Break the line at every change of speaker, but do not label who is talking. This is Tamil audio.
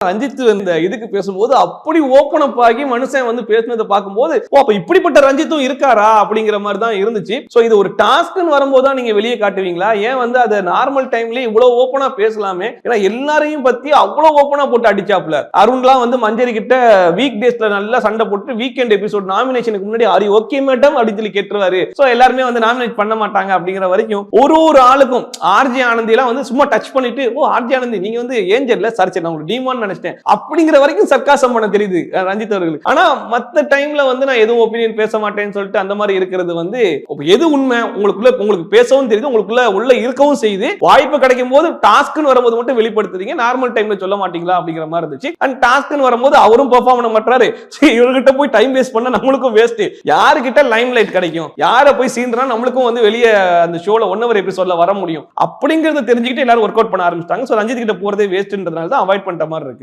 ரஞ்சித் இந்த இதுக்கு பேசும்போது அப்படி ஓப்பன் அப் ஆகி மனுஷன் வந்து பேசுனதை பார்க்கும்போது அப்ப இப்படிப்பட்ட ரஞ்சித்தும் இருக்காரா அப்படிங்கிற மாதிரி தான் இருந்துச்சு. சோ இது ஒரு டாஸ்க்னு வரும்போது தான் நீங்க வெளியே காட்டுவீங்களா? ஏன் வந்து அதை நார்மல் டைம்லயே இவ்வளவு ஓப்பனா பேசலாமே? ஏன்னா எல்லாரையும் பத்தி அவ்வளவு ஓப்பனா போட்டு அடிச்சாப்ல. அருண்லாம் வந்து மஞ்சரி கிட்ட வீக் டேஸ்ல நல்லா சண்டை போட்டு வீக்கெண்ட் எபிசோட் நாமினேஷனுக்கு முன்னாடி ஆரி ஓகே மேடம் அப்படின்னு சொல்லி கேட்டுருவாரு. சோ எல்லாருமே வந்து நாமினேட் பண்ண மாட்டாங்க அப்படிங்கிற வரைக்கும் ஒரு ஆளுக்கும் ஆர்ஜி ஆனந்தி எல்லாம் வந்து சும்மா டச் பண்ணிட்டு ஆர்ஜி ஆனந்தி நீங்க வந்து ஏஞ்சல்ல சர்ச்சை நான் உங்களுக்கு டீமான் அப்படிங்கிற வரைக்கும் சர்க்காசம் பண்ண தெரியுது ரஞ்சித் அவர்களுக்கு. ஆனா மத்த டைம்ல வந்து நான் எதுவும் ஒப்பீனியன் பேச மாட்டேன்னு சொல்லிட்டு அந்த மாதிரி இருக்கிறது வந்து எது உண்மை உங்களுக்கு பேசவும் தெரியுது, உங்களுக்குள்ள உள்ள இருக்கவும் செய்யுது. வாய்ப்பு கிடைக்கும் போது டாஸ்க்னு வரும்போது மட்டும் வெளிப்படுத்துறீங்க, நார்மல் டைம்ல சொல்ல மாட்டீங்களா அப்படிங்கிற மாதிரி இருந்துச்சு. அண்ட் டாஸ்க்னு வரும்போது அவரும் பெர்ஃபார்ம் பண்ண மாட்டாரு. இவர்கிட்ட போய் டைம் வேஸ்ட் பண்ண நம்மளுக்கும் வேஸ்ட். யாருக்கிட்ட லைம் லைட் கிடைக்கும், யாரை போய் சீன்றா நம்மளுக்கும் வந்து வெளியே அந்த ஷோல 1 hour எபிசோட்ல வர முடியும் அப்படிங்கறத தெரிஞ்சுக்கிட்டு எல்லாரும் ஒர்க் அவுட் பண்ண ஆரம்பிச்சிட்டாங்க. சோ ரஞ்சித் கிட்ட போறதே வேஸ்ட்ன்றதுனால தான் அவாய்ட் பண்ற மாதிரி இருக்கு.